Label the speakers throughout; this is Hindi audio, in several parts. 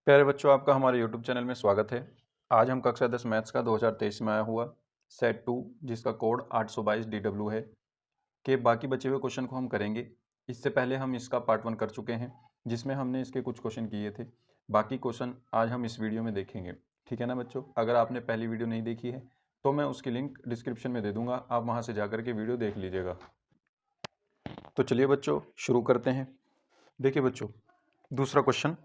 Speaker 1: प्यारे बच्चों, आपका हमारे YouTube चैनल में स्वागत है। आज हम कक्षा 10 मैथ्स का 2023 में आया हुआ सेट 2 जिसका कोड 822 DW है के बाकी बचे हुए क्वेश्चन को हम करेंगे। इससे पहले हम इसका पार्ट 1 कर चुके हैं जिसमें हमने इसके कुछ क्वेश्चन किए थे। बाकी क्वेश्चन आज हम इस वीडियो में देखेंगे। ठीक है ना बच्चों? अगर आपने पहली वीडियो नहीं देखी है तो मैं उसकी लिंक डिस्क्रिप्शन में दे दूँगा, आप वहाँ से जा कर के वीडियो देख लीजिएगा। तो चलिए बच्चों, शुरू करते हैं। देखिए बच्चों, दूसरा क्वेश्चन,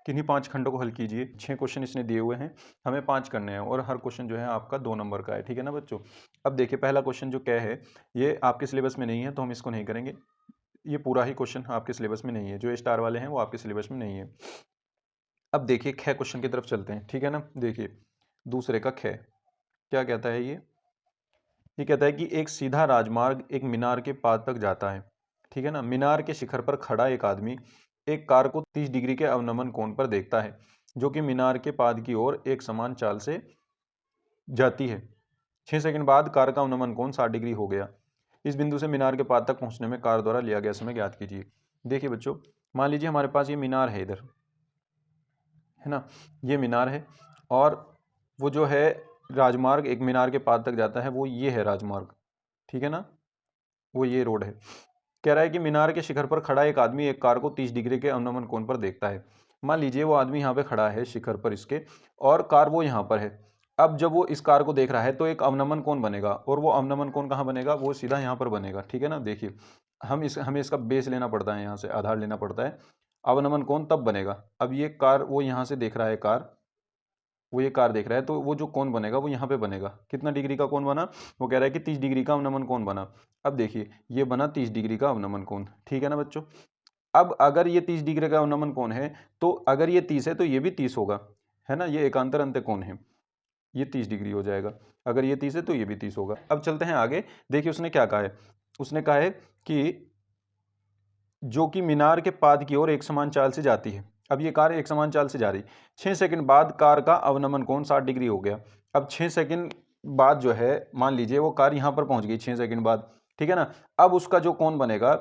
Speaker 1: किन्हीं 5 खंडों को हल कीजिए। 6 क्वेश्चन इसने दिए हुए हैं, हमें 5 करने हैं और हर क्वेश्चन जो है आपका 2 नंबर का है। ठीक है ना बच्चों? अब देखिए, पहला क्वेश्चन जो क्या है, ये आपके सिलेबस में नहीं है तो हम इसको नहीं करेंगे। ये पूरा ही क्वेश्चन आपके सिलेबस में नहीं है, जो स्टार वाले हैं वो आपके सिलेबस में नहीं है। अब देखिए, ख क्वेश्चन की तरफ चलते हैं। ठीक है ना? देखिए, दूसरे का ख क्या कहता है ये कहता है कि एक सीधा राजमार्ग एक मीनार के पास तक जाता है। ठीक है ना? मीनार के शिखर पर खड़ा एक आदमी एक कार को 30 डिग्री के अवनमन कोण पर देखता है, जो कि मीनार के पाद की ओर एक समान चाल से जाती है। 6 सेकंड बाद कार का अवनमन कोण 60 डिग्री हो गया। इस बिंदु से मीनार के पाद तक पहुंचने में कार द्वारा लिया गया समय ज्ञात कीजिए। देखिए बच्चों, मान लीजिए हमारे पास ये मीनार है, इधर है ना, ये मीनार है और वो जो है राजमार्ग एक मीनार के पाद तक जाता है, वो ये है राजमार्ग। ठीक है ना? वो ये रोड है। कह रहा है कि मीनार के शिखर पर खड़ा एक आदमी एक कार को 30 डिग्री के अवनमन कोण पर देखता है। मान लीजिए वो आदमी यहाँ पे खड़ा है शिखर पर इसके, और कार वो यहाँ पर है। अब जब वो इस कार को देख रहा है तो एक अवनमन कोण बनेगा, और वो अवनमन कोण कहाँ बनेगा? वो सीधा यहाँ पर बनेगा। ठीक है ना? देखिए, हमें इसका बेस लेना पड़ता है, यहाँ से आधार लेना पड़ता है। अवनमन कोण तब बनेगा, अब ये कार वो यहाँ से देख रहा है, वो ये कार देख रहा है, तो वो जो कोण बनेगा वो यहाँ पे बनेगा। कितना डिग्री का कोण बना? वो कह रहा है कि 30 डिग्री का अवनमन कोण बना। अब देखिए, ये बना 30 डिग्री का अवनमन कोण। ठीक है ना बच्चों? अब अगर ये 30 डिग्री का अवनमन कोण है, तो अगर ये 30 है तो ये भी 30 होगा, है ना? ये एकांतर अंत्य कोण है, ये 30 डिग्री हो जाएगा। अगर ये 30 है तो ये भी 30 होगा। अब चलते हैं आगे। देखिए उसने क्या कहा है, उसने कहा है कि जो कि मीनार के पाद की ओर एक समान चाल से जाती है। अब ये कार एक समान चाल से जा रही, 6 सेकंड बाद कार का अवनमन कोण 60 डिग्री हो गया। अब 6 सेकंड बाद जो है, मान लीजिए वो कार यहाँ पर पहुँच गई 6 सेकंड बाद। ठीक है ना? अब उसका जो कोण बनेगा,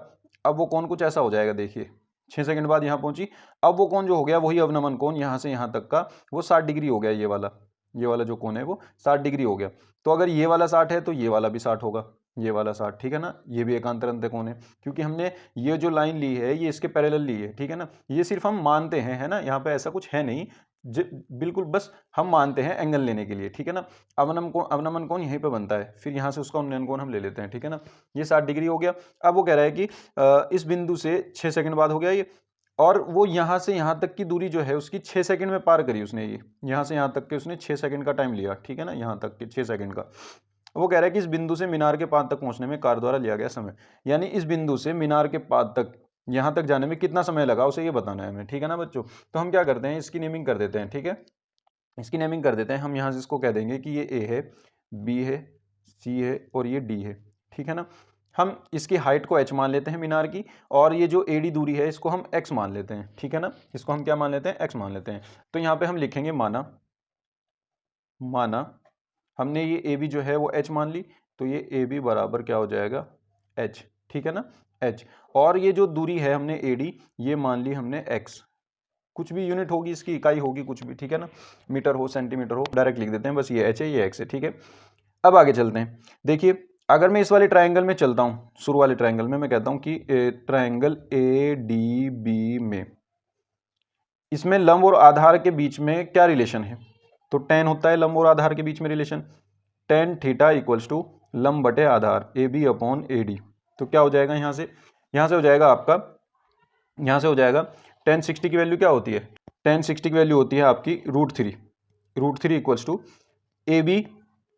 Speaker 1: अब वो कोण कुछ ऐसा हो जाएगा। देखिए, 6 सेकंड बाद यहाँ पहुँची, अब वो कोण जो हो गया वही अवनमन कोण यहाँ से यहाँ तक का, वो 60 डिग्री हो गया। ये वाला जो कोण है वो 60 डिग्री हो गया। तो अगर ये वाला 60 है तो ये वाला भी 60 होगा, ये वाला 60। ठीक है ना? ये भी एकांतर अंत्य कोण है, क्योंकि हमने ये जो लाइन ली है ये इसके पैरेलल ली है। ठीक है ना? ये सिर्फ हम मानते हैं, है ना? यहाँ पे ऐसा कुछ है नहीं, बिल्कुल बस हम मानते हैं एंगल लेने के लिए। ठीक है ना? अवनमन कोण यहीं पे बनता है, फिर यहाँ से उसका उन्नयन कोण हम ले लेते हैं। ठीक है ना? ये 60 डिग्री हो गया। अब वो कह रहा है कि इस बिंदु से 6 सेकंड बाद हो गया ये, और वो यहाँ से यहाँ तक की दूरी जो है उसकी 6 सेकंड में पार करी उसने। ये यहाँ से यहाँ तक के उसने 6 सेकंड का टाइम लिया। ठीक है ना? यहाँ तक के 6 सेकंड का। वो कह रहा है कि इस बिंदु से मीनार के पाद तक पहुंचने में कार द्वारा लिया गया समय, यानी इस बिंदु से मीनार के पाद तक यहां तक जाने में कितना समय लगा उसे ये बताना है हमें। ठीक है ना बच्चों? तो हम क्या करते हैं, इसकी नेमिंग कर देते हैं। ठीक है, इसकी नेमिंग कर देते हैं हम। यहाँ से इसको कह देंगे कि ये ए है, बी है, सी है और ये डी है। ठीक है ना? हम इसकी हाइट को h मान लेते हैं मीनार की, और ये जो एडी दूरी है इसको हम x मान लेते हैं। ठीक है ना? इसको हम क्या मान लेते हैं? x मान लेते हैं। तो यहाँ पे हम लिखेंगे माना हमने ये ए बी जो है वो h मान ली, तो ये ए बी बराबर क्या हो जाएगा? h। ठीक है ना? h। और ये जो दूरी है हमने ए डी, ये मान ली हमने x। कुछ भी यूनिट होगी, इसकी इकाई होगी कुछ भी। ठीक है ना? मीटर हो, सेंटीमीटर हो, डायरेक्ट लिख देते हैं, बस ये h है, ये x है। ठीक है, अब आगे चलते हैं। देखिए, अगर मैं इस वाले ट्राइंगल में चलता हूँ, शुरू वाले ट्राइंगल में, मैं कहता हूँ कि ट्राइंगल ए डी बी में इसमें लंब और आधार के बीच में क्या रिलेशन है? तो टेन होता है लंब और आधार के बीच में relation. Tan theta equals to लंब बटे आधार A B upon A D. तो क्या हो जाएगा यहाँ से हो जाएगा आपका, यहाँ से हो जाएगा टेन 60 की वैल्यू क्या होती है? टेन 60 की वैल्यू होती है आपकी √3 इक्वल्स टू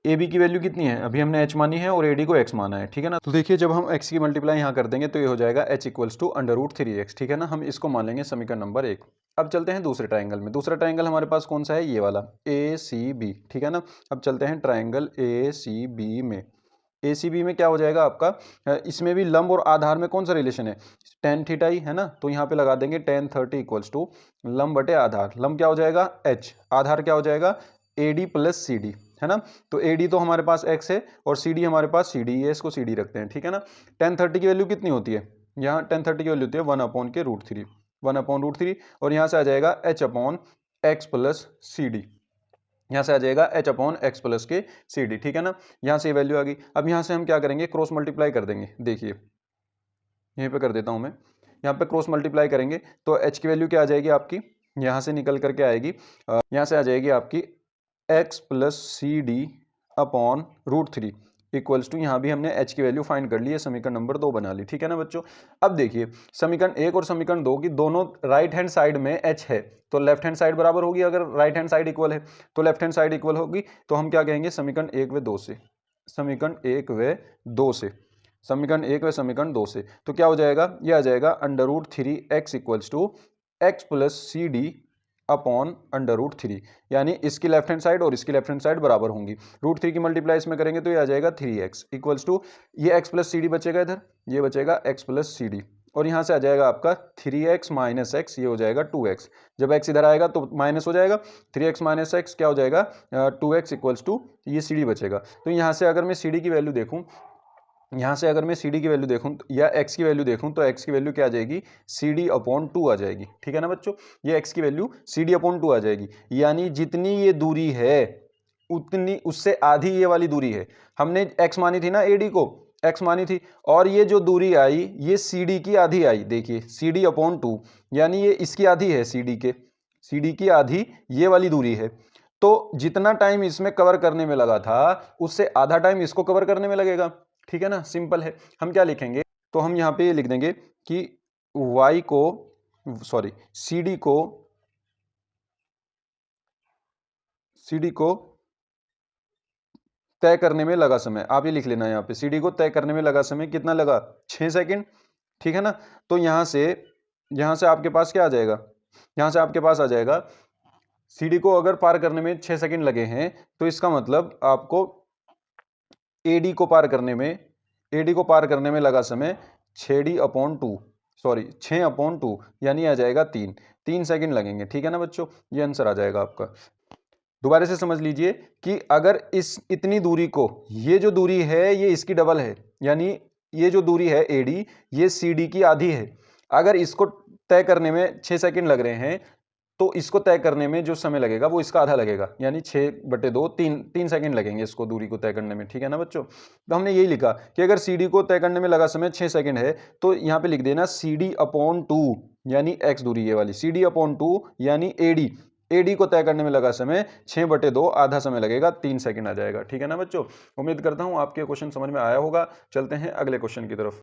Speaker 1: ए बी की वैल्यू कितनी है? अभी हमने h मानी है और ए डी को x माना है। ठीक है ना? तो देखिए, जब हम x की मल्टीप्लाई यहाँ कर देंगे तो ये हो जाएगा h इक्वल्स टू √3x। ठीक है ना? हम इसको मान लेंगे समीकरण नंबर 1। अब चलते हैं दूसरे ट्राइंगल में। दूसरा ट्राइंगल हमारे पास कौन सा है? ये वाला ए सी बी। ठीक है ना? अब चलते हैं ट्राइंगल ए सी बी में। ए सी बी में क्या हो जाएगा आपका? इसमें भी लंब और आधार में कौन सा रिलेशन है? टेन थीटा ही है ना? तो यहाँ पे लगा देंगे टेन 30 इक्वल्स टू लंब बटे आधार। लंब क्या हो जाएगा? h। आधार क्या हो जाएगा? A D plus C D, है ना? तो ए डी तो हमारे पास x है और सी डी हमारे पास सी डी है, इसको सी डी रखते हैं। ठीक है ना? टेन 30 की वैल्यू कितनी होती है? यहाँ टेन 30 की वैल्यू होती है 1 अपॉन के √3। 1/√3 और यहाँ से आ जाएगा h/x प्लस सी डी, यहाँ से आ जाएगा h/x प्लस के सी डी, ठीक है ना। यहाँ से वैल्यू आ गई। अब यहाँ से हम क्या करेंगे, क्रॉस मल्टीप्लाई कर देंगे। देखिए यहीं पे कर देता हूँ मैं, यहाँ पे क्रॉस मल्टीप्लाई करेंगे तो h की वैल्यू क्या आ जाएगी आपकी, यहाँ से निकल करके आएगी, यहाँ से आ जाएगी आपकी x plus C D upon √3 equals to, यहाँ भी हमने h की वैल्यू फाइंड कर ली है, समीकरण नंबर 2 बना ली, ठीक है ना बच्चों। अब देखिए समीकरण 1 और समीकरण 2 की दोनों राइट हैंड साइड में h है तो लेफ्ट हैंड साइड बराबर होगी, अगर राइट हैंड साइड इक्वल है तो लेफ्ट हैंड साइड इक्वल होगी, तो हम क्या कहेंगे समीकरण 1 व 2 से, समीकरण 1 व 2 से, समीकरण 1 व समीकरण 2 से, तो क्या हो जाएगा, ये आ जाएगा √3x equals to x plus C D upon √3, यानी इसकी लेफ्ट हैंड साइड और इसकी लेफ्ट हैंड साइड बराबर होंगी। √3 की मल्टीप्लाई इसमें करेंगे तो ये आ जाएगा 3x इक्वल्स टू, ये x प्लस सी डी बचेगा, इधर ये बचेगा x प्लस सी डी और यहाँ से आ जाएगा आपका 3x माइनस x, ये हो जाएगा 2x, जब x इधर आएगा तो माइनस हो जाएगा, 3x माइनस x क्या हो जाएगा 2x इक्वल्स टू, ये सी डी बचेगा। तो यहाँ से अगर मैं सी डी की वैल्यू देखूँ, यहाँ से अगर मैं सी डी की वैल्यू देखूँ या x की वैल्यू देखूँ तो x की वैल्यू क्या आ जाएगी, सी डी अपॉन 2 आ जाएगी, ठीक है ना बच्चों। ये x की वैल्यू सी डी अपॉन 2 आ जाएगी, यानी जितनी ये दूरी है उतनी उससे आधी ये वाली दूरी है। हमने x मानी थी ना, AD को x मानी थी, और ये जो दूरी आई ये सी डी की आधी आई। देखिए सी डी अपॉन 2 यानी ये इसकी आधी है, सी डी की आधी ये वाली दूरी है। तो जितना टाइम इसमें कवर करने में लगा था उससे आधा टाइम इसको कवर करने में लगेगा, ठीक है ना, सिंपल है। हम क्या लिखेंगे, तो हम यहाँ पे ये लिख देंगे कि y को सॉरी CD को तय करने में लगा समय, आप ये लिख लेना यहाँ पे, CD को तय करने में लगा समय कितना लगा, 6 सेकंड, ठीक है ना। तो यहाँ से आपके पास क्या आ जाएगा, यहाँ से आपके पास आ जाएगा CD को अगर पार करने में 6 सेकंड लगे हैं तो इसका मतलब आपको AD को पार करने में लगा समय 6/2 सॉरी 6/2 यानी आ जाएगा 3 सेकंड लगेंगे, ठीक है ना बच्चों, ये आंसर आ जाएगा आपका। दोबारा से समझ लीजिए कि अगर इतनी दूरी को, ये जो दूरी है ये इसकी डबल है, यानी ये जो दूरी है AD ये CD की आधी है, अगर इसको तय करने में 6 सेकंड लग रहे हैं तो इसको तय करने में जो समय लगेगा वो इसका आधा लगेगा, यानी 6/2 3 सेकंड लगेंगे इसको दूरी को तय करने में, ठीक है ना बच्चों। तो हमने यही लिखा कि अगर CD को तय करने में लगा समय 6 सेकंड है तो यहाँ पे लिख देना CD अपॉन 2 यानी x दूरी ये वाली, CD अपॉन 2 यानी AD को तय करने में लगा समय 6/2 आधा समय लगेगा, 3 सेकंड आ जाएगा, ठीक है ना बच्चों। उम्मीद करता हूँ आपके क्वेश्चन समझ में आया होगा। चलते हैं अगले क्वेश्चन की तरफ।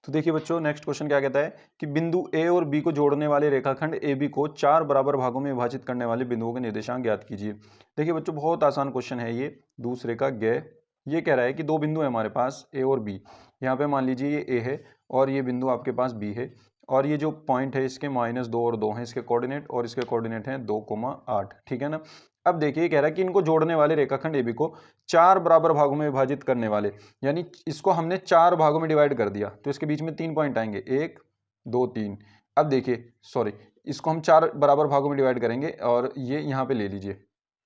Speaker 1: तो देखिए बच्चों नेक्स्ट क्वेश्चन क्या कहता है कि बिंदु A और B को जोड़ने वाले रेखाखंड AB को 4 बराबर भागों में विभाजित करने वाले बिंदुओं के निर्देशांक ज्ञात कीजिए। देखिए बच्चों बहुत आसान क्वेश्चन है ये, दूसरे का ग। ये कह रहा है कि दो बिंदु है हमारे पास A और B, यहाँ पे मान लीजिए ये A है और ये बिंदु आपके पास B है, और ये जो पॉइंट है इसके -2 और 2 हैं इसके कोऑर्डिनेट, और इसके कोऑर्डिनेट हैं 2,8, ठीक है ना। अब देखिए कह रहा है कि इनको जोड़ने वाले रेखाखंड AB को 4 बराबर भागों में विभाजित करने वाले, यानी इसको हमने 4 भागों में डिवाइड कर दिया तो इसके बीच में 3 पॉइंट आएंगे, 1 2 3। अब देखिए सॉरी, इसको हम 4 बराबर भागों में डिवाइड करेंगे और ये यहाँ पे ले लीजिए,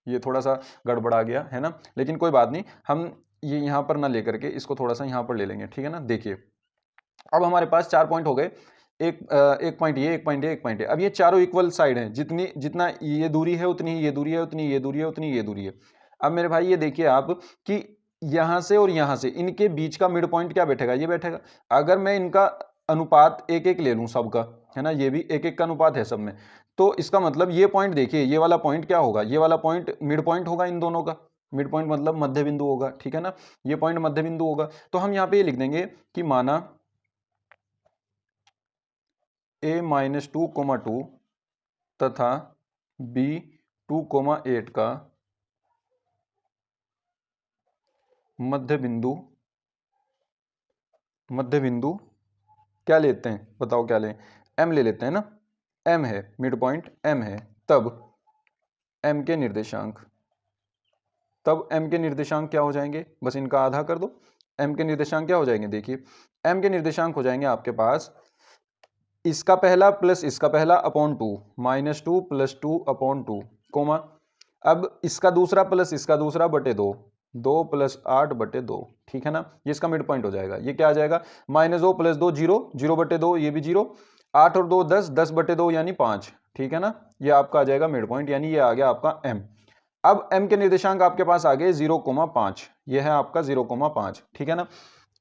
Speaker 1: ये थोड़ा सा गड़बड़ा गया है ना, लेकिन कोई बात नहीं, हम ये यहाँ पर ना लेकर के इसको थोड़ा सा यहाँ पर ले लेंगे, ठीक है ना। देखिए अब हमारे पास 4 पॉइंट हो गए, एक पॉइंट ये, एक पॉइंट ये, एक पॉइंट है। अब ये चारों इक्वल साइड हैं, जितना ये दूरी है उतनी ही ये दूरी है, उतनी ये दूरी है, उतनी ये दूरी है। अब मेरे भाई ये देखिए आप कि यहाँ से और यहाँ से इनके बीच का मिड पॉइंट क्या बैठेगा, ये बैठेगा। अगर मैं इनका अनुपात 1-1 ले लूँ सबका, है ना, ये भी 1-1 का अनुपात है सब में, तो इसका मतलब ये पॉइंट देखिए, ये वाला पॉइंट क्या होगा, ये वाला पॉइंट मिड पॉइंट होगा इन दोनों का, मिड पॉइंट मतलब मध्य बिंदु होगा, ठीक है ना, ये पॉइंट मध्य बिंदु होगा। तो हम यहाँ पे ये लिख देंगे कि माना A-2,2 तथा B2,8 का मध्य बिंदु क्या लेते हैं, बताओ क्या लें, M ले लेते हैं ना, M है, मिड पॉइंट M है, तब M के निर्देशांक क्या हो जाएंगे, बस इनका आधा कर दो। M के निर्देशांक क्या हो जाएंगे, देखिए M के निर्देशांक हो जाएंगे आपके पास इसका पहला प्लस इसका पहला अपॉन 2, -2 + 2 अपॉन 2, कोमा, अब इसका दूसरा प्लस इसका दूसरा बटे 2, 2 + 8 बटे 2, ठीक है ना, ये इसका मिड पॉइंट हो जाएगा। ये क्या आ जाएगा, -2 + 2 0, 0/2, ये भी 0, 8 और 2 10, 10/2 यानी 5, ठीक है ना। ये आपका आ जाएगा मिड पॉइंट, यानी ये आ गया आपका m। अब m के निर्देशांक आपके पास आ गए 0,5, ये है आपका 0,5, ठीक है ना।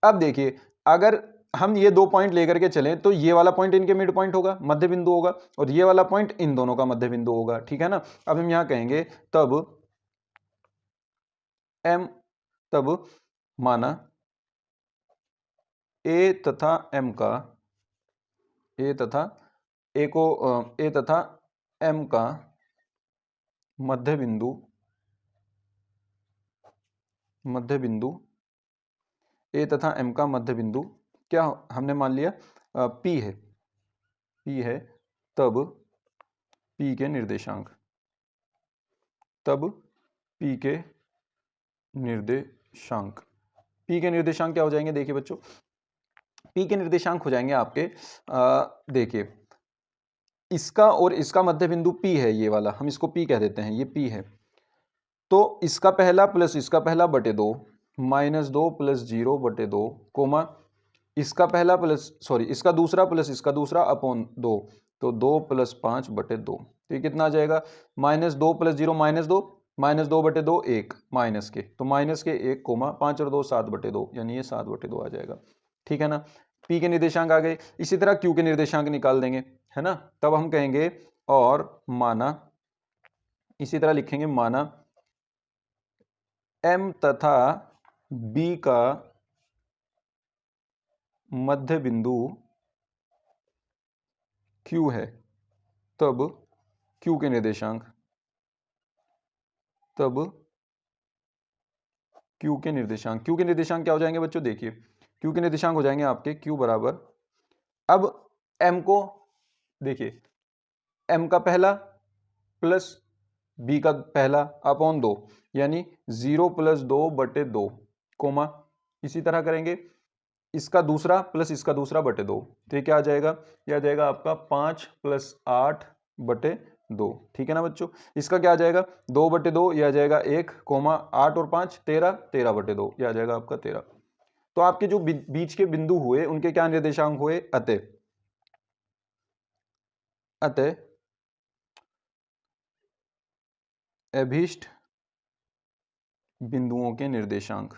Speaker 1: अब देखिए अगर हम ये दो पॉइंट लेकर के चलें तो ये वाला पॉइंट इनके मिड पॉइंट होगा, मध्य बिंदु होगा, और ये वाला पॉइंट इन दोनों का मध्य बिंदु होगा, ठीक है ना। अब हम यहां कहेंगे तब माना ए तथा m का ए तथा m का मध्य बिंदु ए तथा m का मध्य बिंदु क्या हमने मान लिया P है, तब P के निर्देशांक P के निर्देशांक क्या हो जाएंगे, देखिए बच्चों P के निर्देशांक हो जाएंगे आपके देखिए इसका और इसका मध्य बिंदु P है, ये वाला हम इसको P कह देते हैं, ये P है, तो इसका पहला प्लस इसका पहला बटे 2 -2 प्लस 0/2 कोमा इसका पहला प्लस इसका दूसरा प्लस इसका दूसरा अपॉन 2, तो 2 + 5/2, तो ये कितना आ जाएगा -2 + 0 -2 -2/2 1 माइनस के, तो माइनस के 1 कोमा 5 और 2 7/2, यानी ये 7/2 आ जाएगा, ठीक है ना। P के निर्देशांक आ गए। इसी तरह Q के निर्देशांक निकाल देंगे, है ना। तब हम कहेंगे और माना, इसी तरह लिखेंगे माना M तथा B का मध्य बिंदु Q है, तब Q के निर्देशांक क्या हो जाएंगे बच्चों, देखिए Q के निर्देशांक हो जाएंगे आपके Q बराबर, अब M को देखिए M का पहला प्लस B का पहला अपॉन 2, यानी 0 + 2/2 कोमा इसी तरह करेंगे इसका दूसरा प्लस इसका दूसरा बटे 2, तो ये क्या आ जाएगा, ये आ जाएगा आपका 5 + 8/2, ठीक है ना बच्चों। इसका क्या आ जाएगा 2/2, ये आ जाएगा 1 कोमा 8 और 5 13, 13/2, ये आ जाएगा आपका 13। तो आपके जो बीच के बिंदु हुए उनके क्या निर्देशांक हुए, अतः अभीष्ट बिंदुओं के निर्देशांक,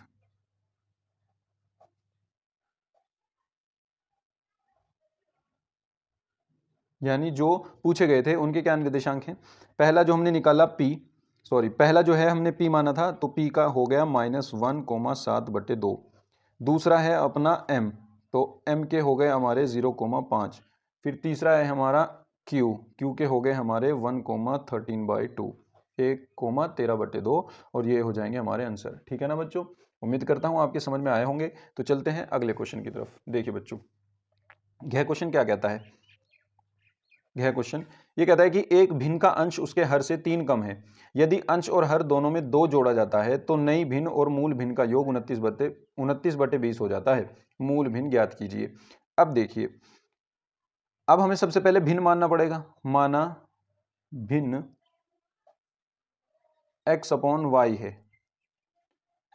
Speaker 1: यानी जो पूछे गए थे उनके क्या निर्देशांक हैं। पहला जो हमने निकाला पहला जो है हमने P माना था, तो P का हो गया -1,7/2। दूसरा है अपना M, तो M के हो गए हमारे 0,5। फिर तीसरा है हमारा Q के हो गए हमारे 1,13/2, 1,13/2, और ये हो जाएंगे हमारे आंसर, ठीक है ना बच्चों। उम्मीद करता हूँ आपके समझ में आए होंगे। तो चलते हैं अगले क्वेश्चन की तरफ। देखिए बच्चों यह क्वेश्चन क्या कहता है, यह क्वेश्चन ये कहता है कि एक भिन्न का अंश उसके हर से 3 कम है। यदि अंश और हर दोनों में 2 जोड़ा जाता है तो नई भिन्न और मूल भिन्न का योग 29/20 हो जाता है। मूल भिन्न ज्ञात कीजिए। अब देखिए, अब हमें सबसे पहले भिन्न मानना पड़ेगा। माना भिन्न x/y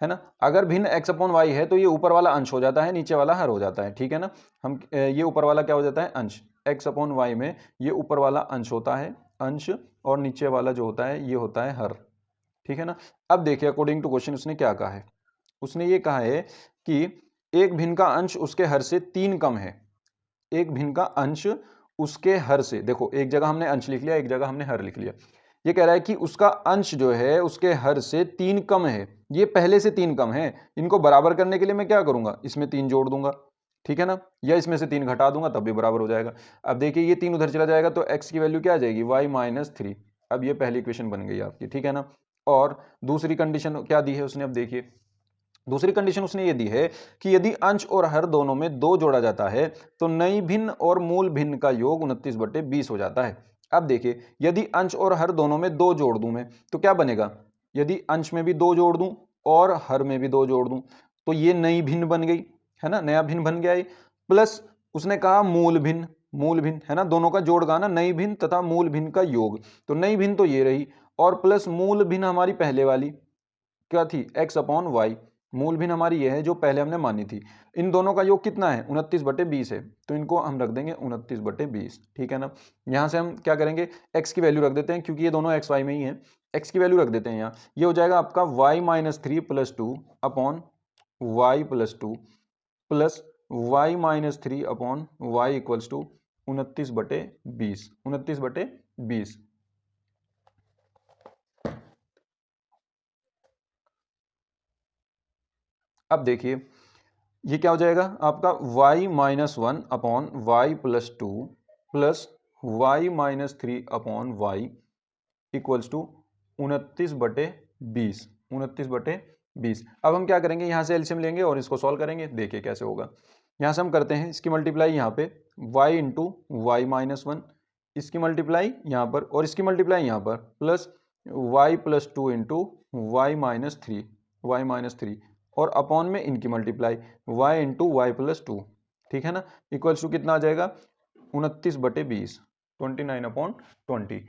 Speaker 1: है ना। अगर भिन्न x/y है तो ये ऊपर वाला अंश हो जाता है, नीचे वाला हर हो जाता है, ठीक है ना। हम ये ऊपर वाला क्या हो जाता है, अंश। x/y में ये ऊपर वाला अंश होता है, अंश, और नीचे वाला जो होता है ये होता है हर, ठीक है ना। अब देखिए अकॉर्डिंग टू क्वेश्चन उसने क्या कहा है। उसने ये कहा है कि एक भिन्न का अंश उसके हर से 3 कम है। एक भिन्न का अंश उसके हर से, देखो एक जगह हमने अंश लिख लिया, एक जगह हमने हर लिख लिया। ये कह रहा है कि उसका अंश जो है उसके हर से 3 कम है। ये पहले से 3 कम है। इनको बराबर करने के लिए मैं क्या करूंगा, इसमें 3 जोड़ दूंगा, ठीक है ना, या इसमें से 3 घटा दूंगा तब भी बराबर हो जाएगा। अब देखिए ये 3 उधर चला जाएगा तो x की वैल्यू क्या आ जाएगी, y - 3। अब ये पहली इक्वेशन बन गई आपकी, ठीक है ना। और दूसरी कंडीशन क्या दी है उसने, अब देखिए दूसरी कंडीशन उसने ये दी है कि यदि अंश और हर दोनों में 2 जोड़ा जाता है तो नई भिन्न और मूल भिन्न का योग 29/20 हो जाता है। अब देखिए यदि अंश और हर दोनों में 2 जोड़ दूं मैं तो क्या बनेगा, यदि अंश में भी 2 जोड़ दूं और हर में भी 2 जोड़ दूं तो ये नई भिन्न बन गई, है ना, नया भिन्न बन गया। प्लस उसने कहा मूल भिन्न है ना, दोनों का जोड़ का ना, नई भिन्न तथा मूल भिन्न का योग। तो नई भिन्न तो ये रही, और प्लस मूल भिन्न हमारी पहले वाली क्या थी, x/y। मूल भिन्न हमारी ये है जो पहले हमने मानी थी। इन दोनों का योग कितना है, 29/20 है, तो इनको हम रख देंगे 29/20, ठीक है ना। यहाँ से हम क्या करेंगे, x की वैल्यू रख देते हैं क्योंकि ये दोनों एक्स वाई में ही है, x की वैल्यू रख देते हैं यहाँ। ये हो जाएगा आपका y-3 + 2 upon y+2 plus y-3 upon y equals to 29/20, 29/20। अब देखिए ये क्या हो जाएगा आपका y-1 upon y+2 plus y-3 upon y equals to 29/20, 29/20। अब हम क्या करेंगे, यहाँ से एलसीएम लेंगे और इसको सॉल्व करेंगे, देखिए कैसे होगा। यहाँ से हम करते हैं इसकी मल्टीप्लाई यहाँ पे y इंटू y-1, इसकी मल्टीप्लाई यहाँ पर और इसकी मल्टीप्लाई यहाँ पर प्लस y+2 इंटू y-3 और अपॉन में इनकी मल्टीप्लाई y इंटू y+2, ठीक है ना, इक्वल्स टू कितना आ जाएगा 29/20, 29/20।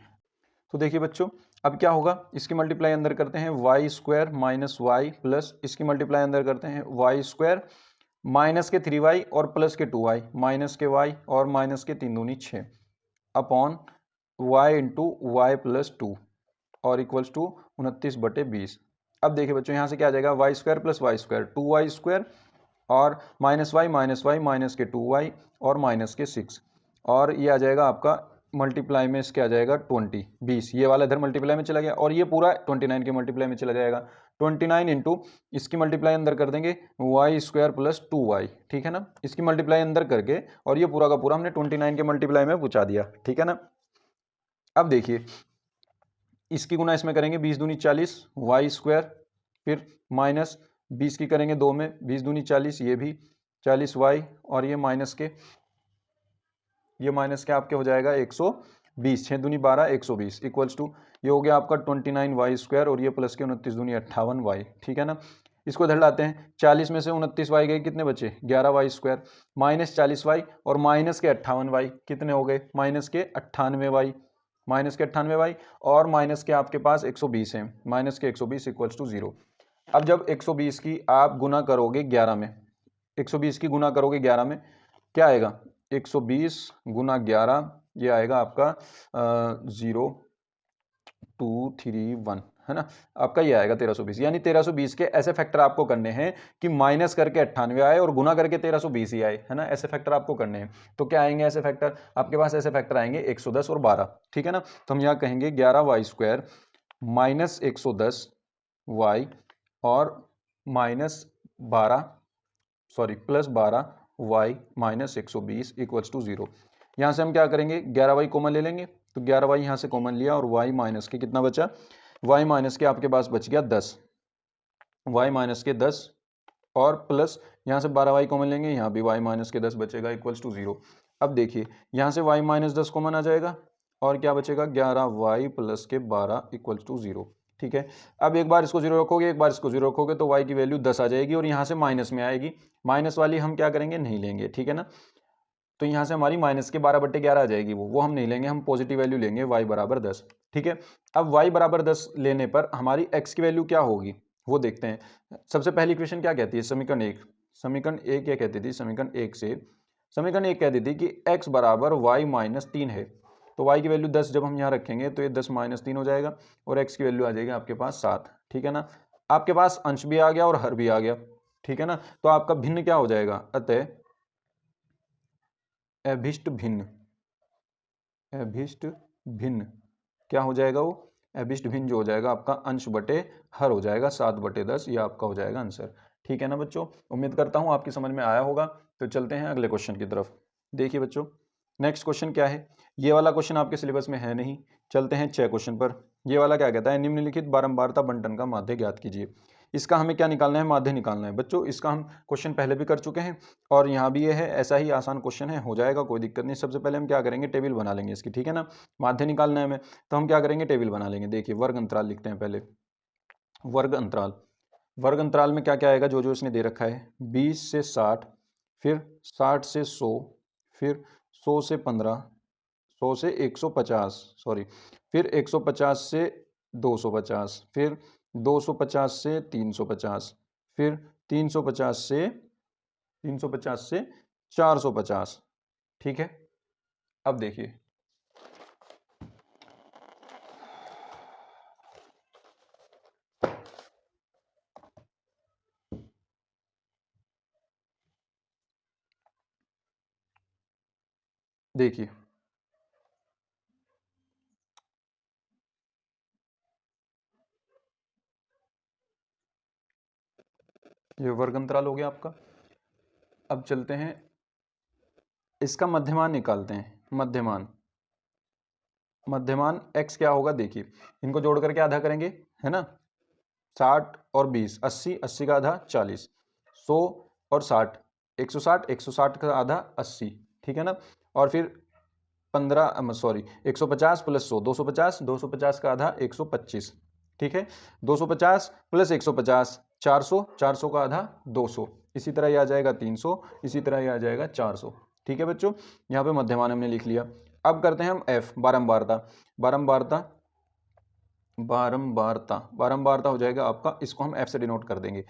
Speaker 1: तो देखिए बच्चों अब क्या होगा, इसकी मल्टीप्लाई अंदर करते हैं y² माइनस वाई प्लस इसकी मल्टीप्लाई अंदर करते हैं y² माइनस के 3y और प्लस के 2y माइनस के y और माइनस के 3 दूनी 6 अपॉन y इंटू y+2 और इक्वल्स टू 29/20। अब देखिए बच्चों यहाँ से क्या आ जाएगा y² प्लस y² 2y² और माइनस y माइनस के 2y और माइनस के 6 और ये आ जाएगा आपका मल्टीप्लाई में इसके आ जाएगा 20, ये वाला इधर मल्टीप्लाई में चला गया और ये पूरा 29 के मल्टीप्लाई में चला जाएगा। 29 इंटू इसकी मल्टीप्लाई अंदर कर देंगे y² प्लस 2y, ठीक है ना, इसकी मल्टीप्लाई अंदर करके और ये पूरा का पूरा हमने 29 के मल्टीप्लाई में पहुंचा दिया, ठीक है ना। अब देखिए इसकी गुना इसमें करेंगे 20 दूनी 40 y², फिर माइनस 20 की करेंगे 2 में 20 दूनी 40, ये भी 40y और ये माइनस के आपके हो जाएगा 120, 6 दूनी 12 120 इक्वल्स टू ये हो गया आपका 29y² और ये प्लस के 29 दूनी 58y, ठीक है ना। इसको इधर लाते हैं 40 में से 29y गए, कितने बचे 11y² माइनस 40y और माइनस के 58y कितने हो गए माइनस के 98y और माइनस के आपके पास 120 है, माइनस के 120 इक्वल्स टू 0। अब जब 120 की आप गुना करोगे 11 में, 120 की गुना करोगे 11 में क्या आएगा 120 गुना 11 ये आएगा आपका 0231 है ना, आपका ये आएगा 1320। यानी 1320 के ऐसे फैक्टर आपको करने हैं कि माइनस करके 98 आए और गुना करके 1320 ही आए, है ना, ऐसे फैक्टर आपको करने हैं। तो क्या आएंगे ऐसे फैक्टर, आपके पास ऐसे फैक्टर आएंगे 110 और 12, ठीक है ना। तो हम यहाँ कहेंगे 11y² माइनस 110y और minus 12 plus 12y minus 120 equals to 0। यहाँ से हम क्या करेंगे 11y कॉमन ले लेंगे, तो 11y यहाँ से कॉमन लिया और y माइनस के कितना बचा, y माइनस के आपके पास बच गया 10, y माइनस के 10 और प्लस यहाँ से 12y कॉमन लेंगे, यहाँ भी y माइनस के 10 बचेगा इक्वल्स टू 0। अब देखिए यहाँ से y माइनस 10 कॉमन आ जाएगा और क्या बचेगा 11y प्लस के 12 इक्वल्स टू 0, ठीक है। अब एक बार इसको 0 रखोगे एक बार इसको 0 रखोगे तो y की वैल्यू 10 आ जाएगी और यहाँ से माइनस में आएगी, माइनस वाली हम क्या करेंगे नहीं लेंगे, ठीक है ना। तो यहाँ से हमारी माइनस के 12/11 आ जाएगी, वो हम नहीं लेंगे, हम पॉजिटिव वैल्यू लेंगे y बराबर 10, ठीक है। अब y बराबर 10 लेने पर हमारी x की वैल्यू क्या होगी वो देखते हैं। सबसे पहली इक्वेशन क्या कहती है, समीकरण एक क्या कहती थी, समीकरण एक कहती थी कि x बराबर y माइनस 3 है, तो y की वैल्यू 10 जब हम यहाँ रखेंगे तो ये 10 माइनस 3 हो जाएगा और x की वैल्यू आ जाएगी आपके पास 7, ठीक है ना। आपके पास अंश भी आ गया और हर भी आ गया, ठीक है ना। तो आपका भिन्न क्या हो जाएगा, अतः अभिष्ट भिन्न क्या हो जाएगा, वो अभिष्ट भिन्न जो हो जाएगा आपका अंश बटे हर हो जाएगा 7/10, ये आपका हो जाएगा आंसर, ठीक है ना बच्चों। उम्मीद करता हूँ आपकी समझ में आया होगा। तो चलते हैं अगले क्वेश्चन की तरफ। देखिए बच्चों नेक्स्ट क्वेश्चन क्या है, ये वाला क्वेश्चन आपके सिलेबस में है नहीं, चलते हैं 6 क्वेश्चन पर। ये वाला क्या कहता है, निम्नलिखित बारंबारता बंटन का माध्य ज्ञात कीजिए। इसका हमें क्या निकालना है, माध्य निकालना है बच्चों। इसका हम क्वेश्चन पहले भी कर चुके हैं और यहाँ भी ये है, ऐसा ही आसान क्वेश्चन है, हो जाएगा, कोई दिक्कत नहीं। सबसे पहले हम क्या करेंगे, टेबल बना लेंगे इसकी, ठीक है ना। माध्य निकालना है हमें तो हम क्या करेंगे, टेबल बना लेंगे। देखिए वर्ग अंतराल लिखते हैं पहले, वर्ग अंतराल में क्या क्या आएगा, जो जो इसने दे रखा है 20 से 60, फिर 60 से 100, फिर 100 से 15, 100 से 150 सॉरी, फिर 150 से 250, फिर 250 से 350, फिर 350 से 450। ठीक है, अब देखिए देखिए ये वर्ग अंतराल हो गया आपका। अब चलते हैं इसका मध्यमान निकालते हैं। मध्यमान x क्या होगा, देखिए इनको जोड़ करके आधा करेंगे, है ना। 60 और 20 80, 80 का आधा 40, 100 और 60 160, 160 का आधा 80, ठीक है ना। और फिर 150 प्लस 100 250, 250 का आधा 125, ठीक है। 250 प्लस 150 400, 400 का आधा 200, इसी तरह ये आ जाएगा 300, इसी तरह ये आ जाएगा 400। ठीक है बच्चों, यहाँ पे मध्यमान हमने लिख लिया। अब करते हैं हम f, बारंबारता। बारंबारता बारंबारता हो जाएगा आपका, इसको हम f से डिनोट कर देंगे।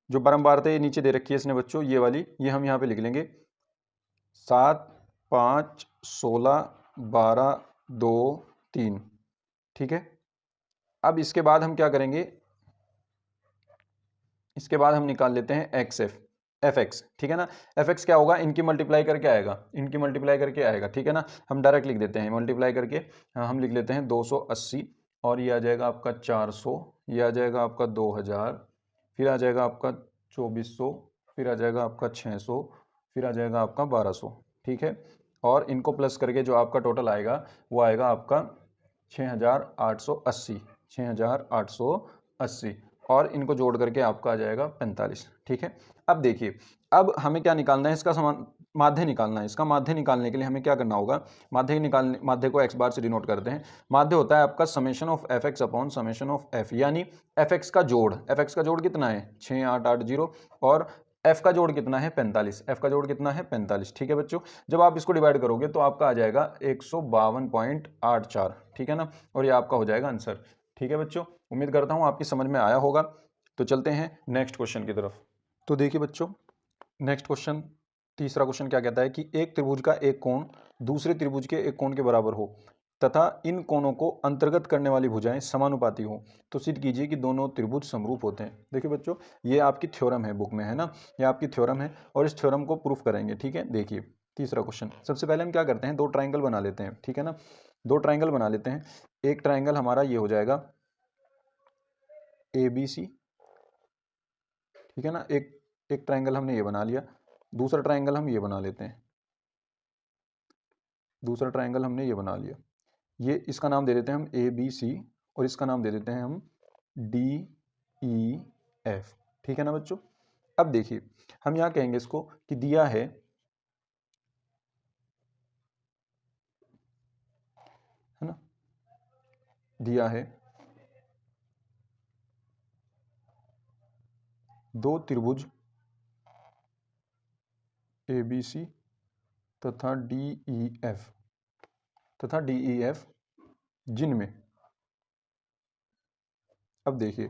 Speaker 1: जो बारंबारता ये नीचे दे रखी है इसने बच्चों, ये वाली, ये हम यहाँ पे लिख लेंगे 7 5 16 12 2 3, ठीक है। अब इसके बाद हम क्या करेंगे, इसके बाद हम निकाल लेते हैं एफ एक्स, ठीक है ना। एफ एक्स क्या होगा, इनकी मल्टीप्लाई करके आएगा, इनकी मल्टीप्लाई करके आएगा, ठीक है ना। हम डायरेक्ट लिख देते हैं मल्टीप्लाई करके, हम लिख लेते हैं 280 और ये आ जाएगा आपका 400, ये आ जाएगा आपका 2000, फिर आ जाएगा आपका 2400, फिर आ जाएगा आपका 600, फिर आ जाएगा आपका 1200, ठीक है। और इनको प्लस करके जो आपका टोटल आएगा वो आएगा आपका 6880, 6880, और इनको जोड़ करके आपका आ जाएगा 45, ठीक है। अब देखिए, अब हमें क्या निकालना है, इसका समान माध्य निकालना है। इसका माध्य निकालने के लिए हमें क्या करना होगा, माध्य को x बार से डिनोट करते हैं। माध्य होता है आपका summation of F x upon summation of F, यानी एफ एक्स का जोड़ कितना है 6880, और f का जोड़ कितना है 45, f का जोड़ कितना है 45, ठीक है बच्चों। जब आप इसको डिवाइड करोगे तो आपका आ जाएगा 152.84, ठीक है ना, और ये आपका हो जाएगा आंसर। ठीक है बच्चों, उम्मीद करता हूँ आपकी समझ में आया होगा। तो चलते हैं नेक्स्ट क्वेश्चन की तरफ। तो देखिए बच्चों, नेक्स्ट क्वेश्चन, तीसरा क्वेश्चन क्या कहता है कि एक त्रिभुज का एक कोण दूसरे त्रिभुज के एक कोण के बराबर हो तथा इन कोणों को अंतर्गत करने वाली भुजाएं समानुपाती हो तो सिद्ध कीजिए कि दोनों त्रिभुज समरूप होते हैं। देखिए बच्चों, ये आपकी थ्योरम है, बुक में है ना, ये आपकी थ्योरम है और इस थ्योरम को प्रूफ करेंगे, ठीक है। देखिए तीसरा क्वेश्चन, सबसे पहले हम क्या करते हैं, दो ट्राइंगल बना लेते हैं, ठीक है ना। दो ट्राइंगल बना लेते हैं। एक ट्राइंगल हमारा ये हो जाएगा ABC, ठीक है ना। एक ट्राइंगल हमने ये बना लिया, दूसरा ट्राइंगल हम ये बना लेते हैं, दूसरा ट्राइंगल हमने ये बना लिया। ये इसका नाम दे देते हैं हम ABC और इसका नाम दे देते हैं हम DEF, ठीक है ना बच्चों। अब देखिए हम यहाँ कहेंगे इसको कि दिया है ना, दिया है दो त्रिभुज ABC तथा DEF जिनमें, अब देखिए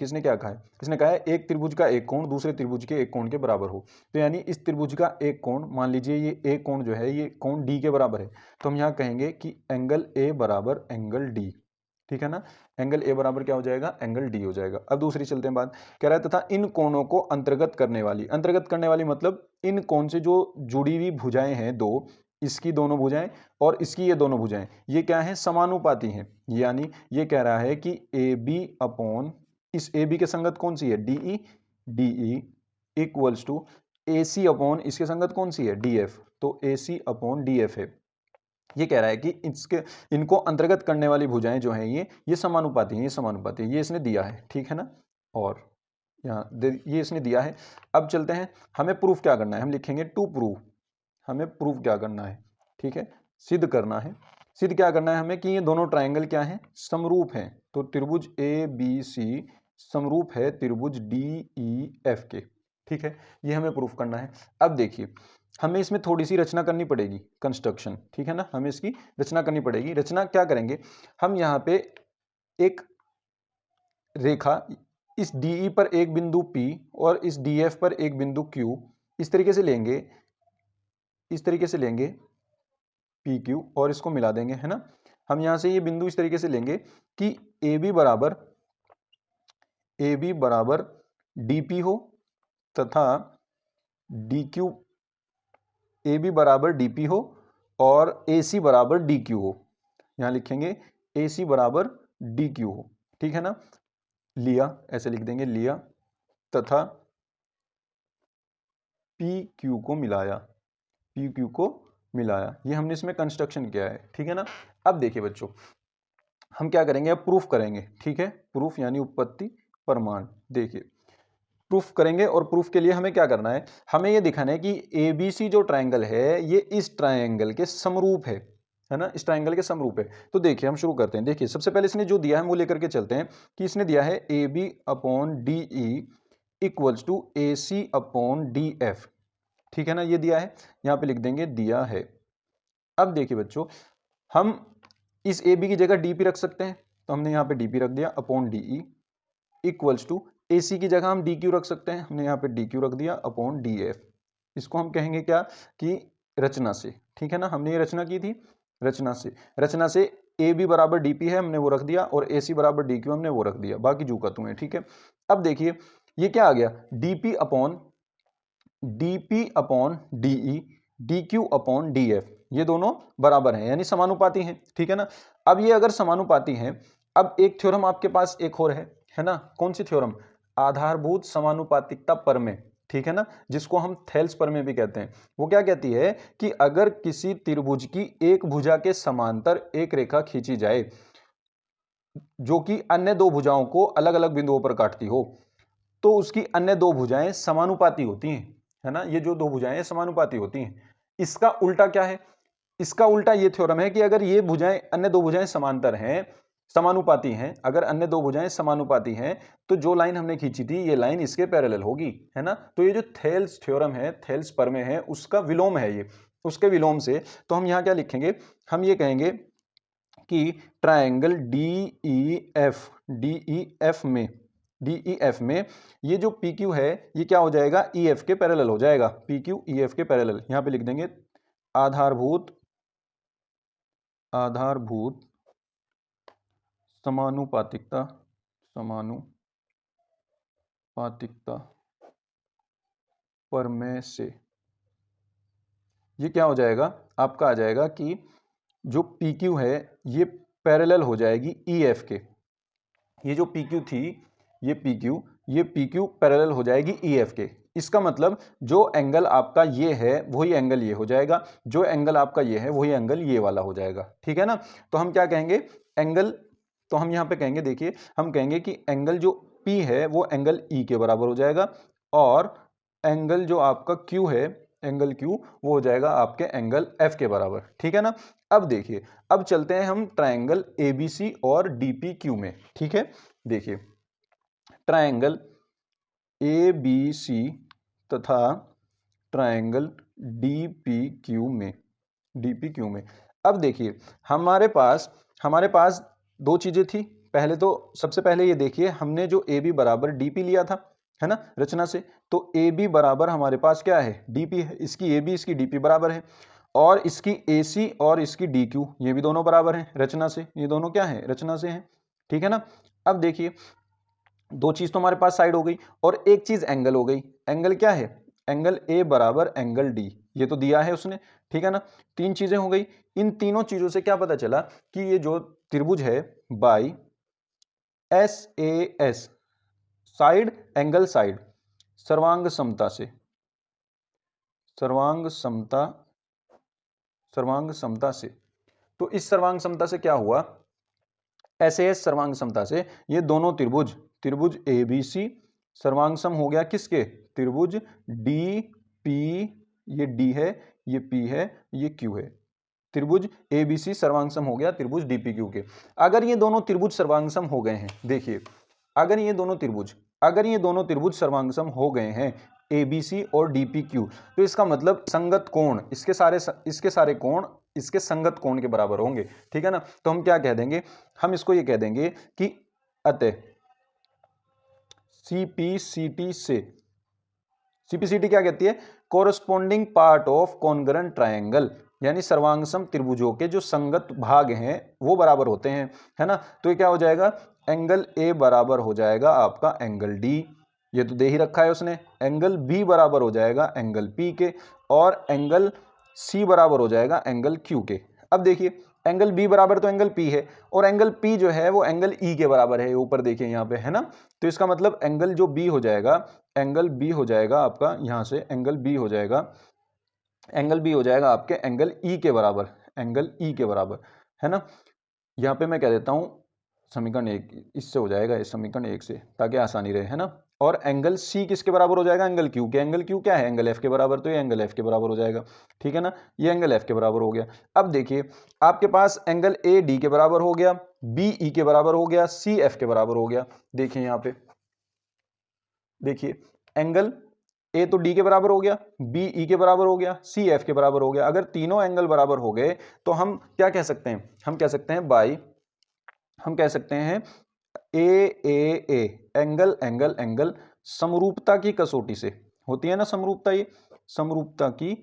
Speaker 1: इसने क्या कहा है, इसने कहा है एक त्रिभुज का एक कोण दूसरे त्रिभुज के एक कोण के बराबर हो। तो यानी इस त्रिभुज का एक कोण, मान लीजिए ये एक कोण जो है ये कोण D के बराबर है, तो हम यहाँ कहेंगे कि एंगल A बराबर एंगल D, ठीक है ना। एंगल A बराबर क्या हो जाएगा, एंगल D हो जाएगा। अब दूसरी चलते हैं बात, कह रहा है तथा इन कोणों को अंतर्गत करने वाली मतलब इन कोण से जो जुड़ी हुई भुजाएं हैं दो, इसकी दोनों भुजाएं और इसकी ये दोनों भुजाएं, ये क्या है, समानुपाती हैं। यानी ये कह रहा है कि AB अपॉन इस AB के संगत कौन सी है, DE equals to AC upon इसके संगत कौन सी है, DF, तो AC अपॉन DF है। ये कह रहा है कि इनको अंतर्गत करने वाली भुजाएं जो हैं ये समानुपाती हैं, ये समानुपाती है, ये इसने दिया है, ठीक है ना। और यहाँ ये इसने दिया है। अब चलते हैं, हमें प्रूफ क्या करना है, हम लिखेंगे टू प्रूव, हमें प्रूफ क्या करना है, ठीक है, सिद्ध करना है। सिद्ध क्या करना है हमें कि ये दोनों ट्राइंगल क्या हैं, समरूप हैं। तो त्रिभुज ABC समरूप है त्रिभुज DEF के, ठीक है, ये हमें प्रूफ करना है। अब देखिए हमें इसमें थोड़ी सी रचना करनी पड़ेगी, कंस्ट्रक्शन, ठीक है ना, हमें इसकी रचना करनी पड़ेगी। रचना क्या करेंगे, हम यहाँ पे एक रेखा इस DE पर एक बिंदु P और इस DF पर एक बिंदु Q, इस तरीके से लेंगे, इस तरीके से लेंगे PQ और इसको मिला देंगे, है ना। हम यहां से ये बिंदु इस तरीके से लेंगे कि AB बराबर DP हो तथा DQ, AB बराबर DP हो और AC बराबर DQ हो। यहां लिखेंगे AC बराबर DQ हो, ठीक है ना। लिया, ऐसे लिख देंगे, लिया तथा PQ को मिलाया, PQ को मिलाया। ये हमने इसमें कंस्ट्रक्शन किया है, ठीक है ना। अब देखिए बच्चों, हम क्या करेंगे, अब प्रूफ करेंगे, ठीक है। प्रूफ यानी उत्पत्ति प्रमाण। देखिए प्रूफ करेंगे और प्रूफ के लिए हमें क्या करना है, हमें ये दिखाना है कि ABC जो ट्रायंगल है ये इस ट्रायंगल के समरूप है ना, इस ट्रायंगल के समरूप है। तो देखिए हम शुरू करते हैं। देखिए सबसे पहले इसने जो दिया है वो लेकर के चलते हैं कि इसने दिया है AB upon DE equals to AC upon DF, ठीक है ना, ये दिया है, यहां पे लिख देंगे दिया है। अब देखिए बच्चों, हम इस AB की जगह DP रख सकते हैं, तो हमने यहां पे DP रख दिया upon DE equals to AC की जगह हम DQ रख सकते हैं, हमने यहाँ पे DQ रख दिया अपॉन DF। इसको हम कहेंगे क्या कि रचना से, ठीक है ना। हमने ये रचना की थी, रचना से AB बराबर DP है, हमने वो रख दिया, और AC बराबर DQ हमने वो रख दिया, बाकी जू का तू है, ठीक है। अब देखिए ये क्या आ गया, DP upon DE DQ upon DF, ये दोनों बराबर हैं यानी समानुपाती हैं, ठीक है ना। अब ये अगर समानुपाती हैं, अब एक थ्योरम आपके पास एक और है ना, कौन सी थ्योरम, आधारभूत समानुपातिकता प्रमेय, ठीक है ना, जिसको हम थेल्स प्रमेय भी कहते हैं। वो क्या कहती है कि अगर किसी त्रिभुज की एक भुजा के समांतर एक रेखा खींची जाए जो कि अन्य दो भुजाओं को अलग अलग बिंदुओं पर काटती हो, तो उसकी अन्य दो भुजाएं समानुपाती होती हैं, है ना। ये जो दो भुजाएं समानुपाती होती हैं। इसका उल्टा क्या है, इसका उल्टा ये थ्योरम है कि अगर ये भुजाएं, अन्य दो भुजाएं समांतर हैं, समानुपाती हैं, अगर अन्य दो भुजाएं समानुपाती हैं, तो जो लाइन हमने खींची थी ये लाइन इसके पैरेलल होगी, है ना। तो ये जो थेल्स थ्योरम है, थेल्स प्रमेय है, उसका विलोम है ये, उसके विलोम से। तो हम यहां क्या लिखेंगे, हम ये कहेंगे कि ट्रायंगल DEF में ये जो PQ है ये क्या हो जाएगा, EF के पैरेलल हो जाएगा, PQ EF के पैरेलल। यहां पे लिख देंगे आधारभूत समानुपातिकता प्रमेय से ये क्या हो जाएगा, आपका आ जाएगा कि जो PQ है ये पैरेलल हो जाएगी EF के। ये जो PQ थी, ये PQ पैरेलल हो जाएगी EF के। इसका मतलब जो एंगल आपका ये है वही एंगल ये हो जाएगा, जो एंगल आपका ये है वही एंगल ये वाला हो जाएगा, ठीक है ना। तो हम क्या कहेंगे, एंगल, तो हम यहां पे कहेंगे, देखिए हम कहेंगे कि एंगल जो P है वो एंगल E के बराबर हो जाएगा, और एंगल जो आपका Q है, एंगल Q वो हो जाएगा आपके एंगल F के बराबर, ठीक है ना। अब देखिए, अब चलते हैं हम ट्रायंगल ABC और DPQ में, ठीक है। देखिए ट्रायंगल ABC तथा ट्रायंगल DPQ में अब देखिए हमारे पास दो चीजें थी। पहले तो सबसे पहले ये देखिए, हमने जो AB बराबर DP लिया था, है ना, रचना से। तो AB बराबर हमारे पास क्या है, DP है, इसकी AB इसकी DP बराबर है, और इसकी AC और इसकी DQ ये भी दोनों बराबर हैं रचना से, ये दोनों क्या है, रचना से हैं, ठीक है ना। अब देखिए दो चीज तो हमारे पास साइड हो गई, और एक चीज एंगल हो गई। एंगल क्या है, एंगल A बराबर एंगल D, ये तो दिया है उसने, ठीक है ना। तीन चीजें हो गई। इन तीनों चीजों से क्या पता चला कि ये जो त्रिभुज है by SAS side, angle side, सर्वांग समता से, सर्वांग समता से। तो इस सर्वांग समता से क्या हुआ, SAS सर्वांग समता से ये दोनों त्रिभुज ABC सर्वांग सम हो गया किसके, त्रिभुज DP, ये D है, ये P है, ये Q है, त्रिभुज ABC सर्वांग सम हो गया त्रिभुज DPQ के। अगर ये दोनों त्रिभुज सर्वांग सम हो गए हैं, देखिए अगर ये दोनों त्रिभुज सर्वांग सम हो गए हैं ABC और DPQ, तो इसका मतलब संगत कोण, इसके सारे कोण इसके संगत कोण के बराबर होंगे, ठीक है ना। तो हम क्या कह देंगे, हम इसको ये कह देंगे कि अतः CPCT से, CPCT क्या कहती है? Corresponding part of congruent triangle, यानी सर्वांगसम त्रिभुजों के जो संगत भाग हैं वो बराबर होते हैं, है ना। तो ये क्या हो जाएगा? एंगल ए बराबर हो जाएगा आपका एंगल डी, ये तो दे ही रखा है उसने। एंगल बी बराबर हो जाएगा एंगल पी के, और एंगल सी बराबर हो जाएगा एंगल क्यू के। अब देखिए एंगल बी बराबर तो एंगल पी है, और एंगल पी जो है वो एंगल ई के बराबर है, ऊपर देखिए यहाँ पे, है ना। तो इसका मतलब एंगल जो बी हो जाएगा, एंगल बी हो जाएगा आपका यहाँ से, एंगल बी हो जाएगा, एंगल बी हो जाएगा आपके एंगल ई के बराबर, एंगल ई के बराबर, है ना। यहाँ पे मैं कह देता हूँ समीकरण एक, इससे हो जाएगा इस समीकरण एक से, ताकि आसानी रहे, है ना। और एंगल सी किसके बराबर हो जाएगा? एंगल क्यू के। एंगल क्यू क्या है? एंगल एफ के बराबर, तो ये एंगल एफ के बराबर हो जाएगा, ठीक है ना। ये एंगल एफ के बराबर हो गया। अब देखिए आपके पास एंगल ए डी के बराबर हो गया, बी ई के बराबर हो गया, सी एफ के बराबर हो गया। देखिए यहाँ पे देखिए एंगल ए तो डी के बराबर हो गया, बी ई के बराबर हो गया, सी एफ के बराबर हो गया। अगर तीनों एंगल बराबर हो गए तो हम क्या कह सकते हैं? हम कह सकते हैं बाई, हम कह सकते हैं ए एंगल एंगल एंगल समरूपता की कसौटी से, होती है ना समरूपता, ये समरूपता की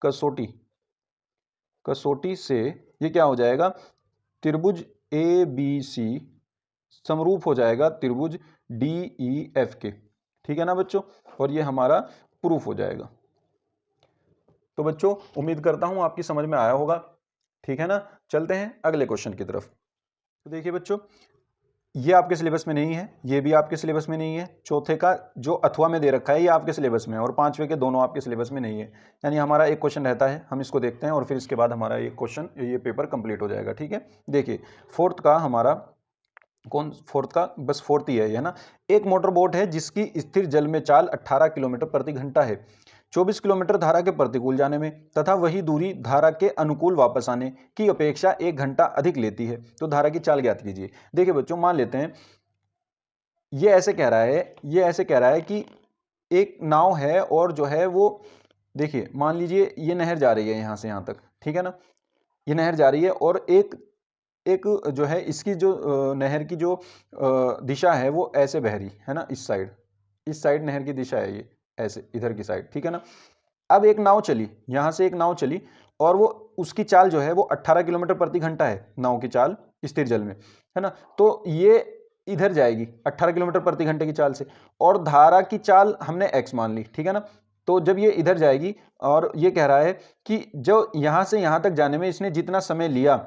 Speaker 1: कसौटी, कसौटी से ये क्या हो जाएगा? त्रिभुज ए बी सी समरूप हो जाएगा त्रिभुज डी ई एफ के, ठीक है ना बच्चों। और ये हमारा प्रूफ हो जाएगा। तो बच्चों उम्मीद करता हूं आपकी समझ में आया होगा, ठीक है ना। चलते हैं अगले क्वेश्चन की तरफ। तो देखिए बच्चों, ये आपके सिलेबस में नहीं है, ये भी आपके सिलेबस में नहीं है। चौथे का जो अथवा में दे रखा है ये आपके सिलेबस में है, और पांचवे के दोनों आपके सिलेबस में नहीं है। यानी हमारा एक क्वेश्चन रहता है, हम इसको देखते हैं और फिर इसके बाद हमारा ये क्वेश्चन, ये पेपर कंप्लीट हो जाएगा, ठीक है। देखिए फोर्थ का हमारा, कौन फोर्थ का? बस फोर्थ ही है ना। एक मोटर बोट है जिसकी स्थिर जल में चाल 18 किलोमीटर प्रति घंटा है, 24 किलोमीटर धारा के प्रतिकूल जाने में तथा वही दूरी धारा के अनुकूल वापस आने की अपेक्षा 1 घंटा अधिक लेती है, तो धारा की चाल ज्ञात कीजिए। देखिए बच्चों, मान लेते हैं ये ऐसे कह रहा है, ये ऐसे कह रहा है कि एक नाव है और जो है वो, देखिए मान लीजिए ये नहर जा रही है यहां से यहां तक, ठीक है ना। ये नहर जा रही है और एक जो है इसकी जो नहर की जो दिशा है वो ऐसे बह रही है ना, इस साइड नहर की दिशा है ये, ऐसे इधर की साइड, ठीक है ना। अब एक नाव चली, यहां से एक नाव चली, और वो उसकी चाल जो है वो 18 किलोमीटर प्रति घंटा है, नाव की चाल स्थिर जल में, है ना। तो ये इधर जाएगी 18 किलोमीटर प्रति घंटे की चाल से, और धारा की चाल हमने x मान ली, ठीक है ना। तो जब ये इधर जाएगी, और ये कह रहा है कि जो यहां से यहां तक जाने में इसने जितना समय लिया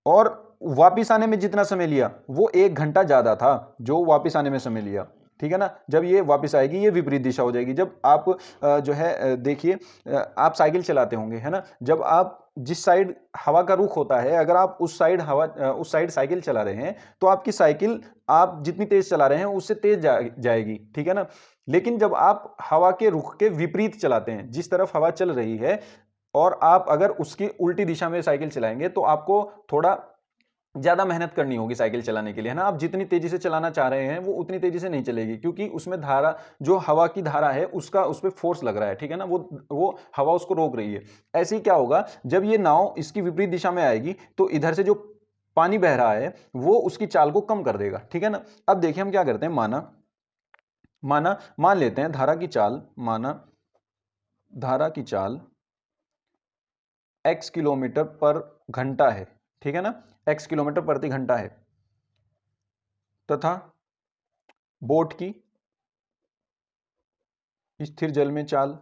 Speaker 1: और वापिस आने में जितना समय लिया वो 1 घंटा ज्यादा था जो वापिस आने में समय लिया, ठीक है ना। जब ये वापस आएगी ये विपरीत दिशा हो जाएगी। जब आप जो है देखिए आप साइकिल चलाते होंगे, है ना। जब आप जिस साइड हवा का रुख होता है, अगर आप उस साइड साइकिल चला रहे हैं तो आपकी साइकिल आप जितनी तेज चला रहे हैं उससे तेज जाएगी, ठीक है ना। लेकिन जब आप हवा के रुख के विपरीत चलाते हैं, जिस तरफ हवा चल रही है, और आप अगर उसकी उल्टी दिशा में साइकिल चलाएंगे तो आपको थोड़ा ज्यादा मेहनत करनी होगी साइकिल चलाने के लिए, है ना। आप जितनी तेजी से चलाना चाह रहे हैं वो उतनी तेजी से नहीं चलेगी, क्योंकि उसमें धारा, जो हवा की धारा है उसका उस पर फोर्स लग रहा है, ठीक है ना। वो हवा उसको रोक रही है। ऐसे ही क्या होगा, जब ये नाव इसकी विपरीत दिशा में आएगी तो इधर से जो पानी बह रहा है वो उसकी चाल को कम कर देगा, ठीक है ना। अब देखिए हम क्या करते हैं, मान लेते हैं धारा की चाल, माना धारा की चाल x किलोमीटर पर घंटा है, ठीक है ना, x किलोमीटर प्रति घंटा है, तथा बोट की स्थिर जल में चाल,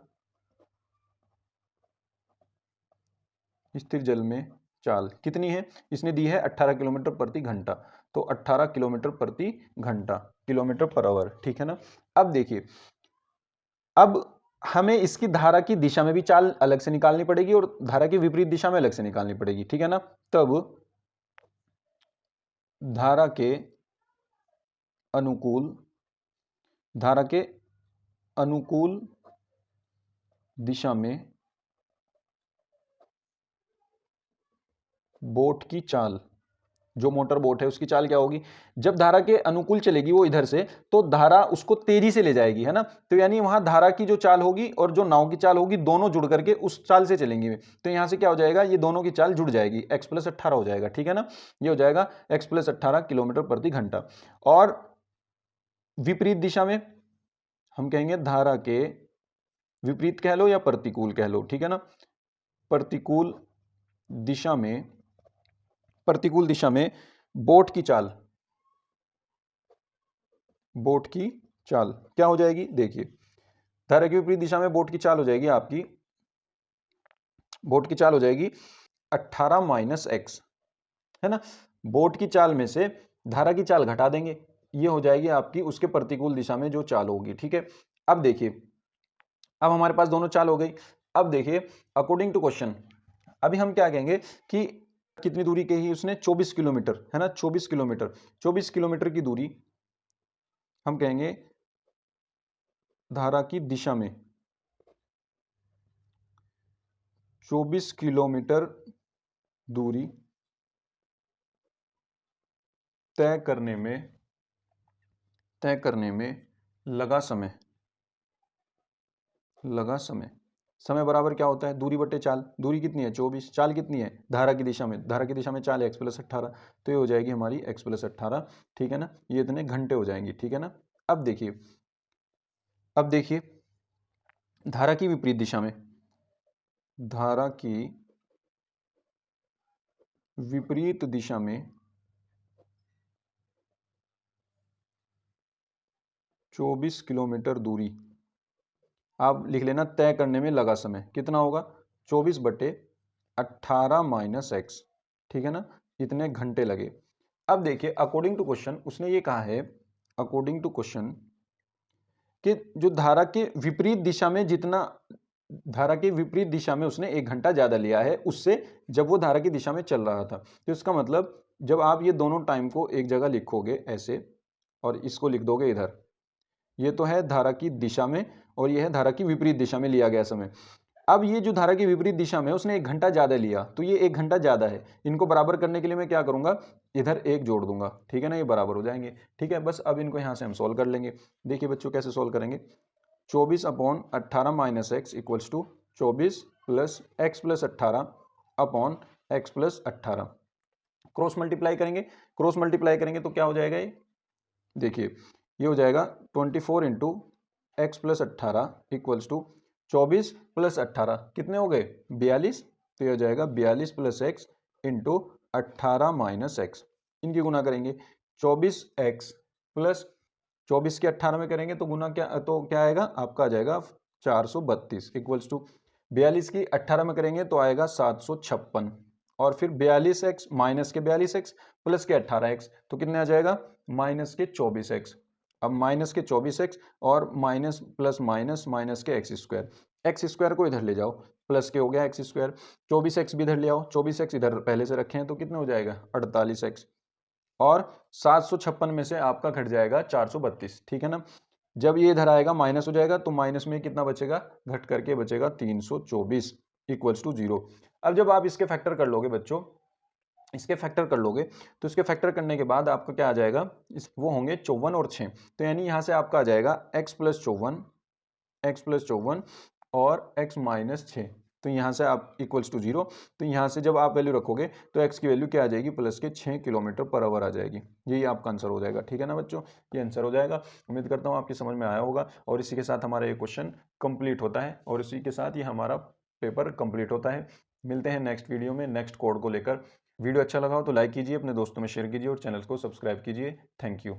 Speaker 1: स्थिर जल में चाल कितनी है? इसने दी है 18 किलोमीटर प्रति घंटा, तो 18 किलोमीटर प्रति घंटा, किलोमीटर पर आवर, ठीक है ना। अब देखिए, अब हमें इसकी धारा की दिशा में भी चाल अलग से निकालनी पड़ेगी और धारा की विपरीत दिशा में अलग से निकालनी पड़ेगी, ठीक है ना। तब धारा के अनुकूल, धारा के अनुकूल दिशा में बोट की चाल, जो मोटर बोट है उसकी चाल क्या होगी? जब धारा के अनुकूल चलेगी वो इधर से, तो धारा उसको तेजी से ले जाएगी, है ना। तो यानी वहां धारा की जो चाल होगी और जो नाव की चाल होगी दोनों जुड़ करके उस चाल से चलेंगे। तो यहां से क्या हो जाएगा, ये दोनों की चाल जुड़ जाएगी, x+18 हो जाएगा, ठीक है ना। ये हो जाएगा x+18 किलोमीटर प्रति घंटा। और विपरीत दिशा में हम कहेंगे धारा के विपरीत कह लो या प्रतिकूल कह लो, ठीक है ना। प्रतिकूल दिशा में बोट की चाल क्या हो जाएगी, देखिए धारा की विपरीत दिशा में बोट की चाल हो जाएगी आपकी, बोट की चाल हो जाएगी 18 माइनस एक्स, है ना। बोट की चाल में से धारा की चाल घटा देंगे, ये हो जाएगी आपकी उसके प्रतिकूल दिशा में जो चाल होगी, ठीक है। अब देखिए, अब हमारे पास दोनों चाल हो गई। अब देखिए अकॉर्डिंग टू क्वेश्चन अभी हम क्या कहेंगे कि कितनी दूरी कही उसने, 24 किलोमीटर, है ना। 24 किलोमीटर की दूरी हम कहेंगे धारा की दिशा में 24 किलोमीटर दूरी तय करने में लगा समय बराबर क्या होता है, दूरी बटे चाल। दूरी कितनी है 24, चाल कितनी है धारा की दिशा में चाल है x + 18, तो ये हो जाएगी हमारी x + 18, ठीक है ना। ये इतने घंटे हो जाएंगी, ठीक है ना। अब देखिए धारा की विपरीत दिशा में 24 किलोमीटर दूरी आप लिख लेना, तय करने में लगा समय कितना होगा, 24/18 माइनस एक्स, ठीक है ना। इतने घंटे लगे। अब देखिए अकॉर्डिंग टू क्वेश्चन उसने ये कहा है, अकॉर्डिंग टू क्वेश्चन कि जो धारा के विपरीत दिशा में उसने 1 घंटा ज्यादा लिया है उससे, जब वो धारा की दिशा में चल रहा था। तो इसका मतलब जब आप ये दोनों टाइम को एक जगह लिखोगे ऐसे और इसको लिख दोगे इधर, ये तो है धारा की दिशा में और ये है धारा की विपरीत दिशा में लिया गया समय। अब ये जो धारा की विपरीत दिशा में उसने 1 घंटा ज्यादा लिया, तो ये 1 घंटा ज्यादा है। इनको बराबर करने के लिए मैं क्या करूंगा, इधर 1 जोड़ दूंगा, ठीक है ना, ये बराबर हो जाएंगे, ठीक है। बस अब इनको यहां से हम सोल्व कर लेंगे। देखिए बच्चों कैसे सोल्व करेंगे, 24/18 minus X equals to 24 plus X plus 18 upon X plus 18। Cross multiply करेंगे तो क्या हो जाएगा, ये देखिए ये हो जाएगा 24 into X plus 18 equals to 24 plus 18 कितने हो गए 42, तो ये हो जाएगा 42 plus x into 18 minus x. इनकी गुना करेंगे 24x प्लस 24 के 18 में करेंगे तो गुना क्या आएगा आपका, आ जाएगा 432 इक्वल्स टू 42 की 18 में करेंगे तो आएगा 756 और फिर 42x माइनस के 42x प्लस के 18x तो कितने आ जाएगा माइनस के 24x। अब माइनस के 24x और माइनस प्लस माइनस माइनस के एक्स स्क्वायर को इधर ले जाओ, प्लस के हो गया एक्स स्क्वायर, 24x भी इधर ले आओ, 24x इधर पहले से रखे हैं तो कितने हो जाएगा 48x और 756 में से आपका घट जाएगा 432, ठीक है ना। जब ये इधर आएगा माइनस हो जाएगा तो माइनस में कितना बचेगा, घट करके बचेगा 324 इक्वल्स टू 0। अब जब आप इसके फैक्टर कर लोगे बच्चों, इसके फैक्टर कर लोगे तो इसके फैक्टर करने के बाद आपका क्या आ जाएगा, वो होंगे 54 और 6, तो यानी यहां से आपका आ जाएगा x + 54 और x - 6, तो यहाँ से आप इक्वल्स टू 0, तो यहाँ से जब आप वैल्यू रखोगे तो x की वैल्यू क्या आ जाएगी, प्लस के 6 किलोमीटर/आवर आ जाएगी। यही आपका आंसर हो जाएगा, ठीक है ना बच्चों, ये आंसर हो जाएगा। उम्मीद करता हूँ आपकी समझ में आया होगा और इसी के साथ हमारा ये क्वेश्चन कंप्लीट होता है और इसी के साथ ये हमारा पेपर कंप्लीट होता है। मिलते हैं नेक्स्ट वीडियो में नेक्स्ट कोड को लेकर। वीडियो अच्छा लगा हो तो लाइक कीजिए, अपने दोस्तों में शेयर कीजिए और चैनल को सब्सक्राइब कीजिए। Thank you.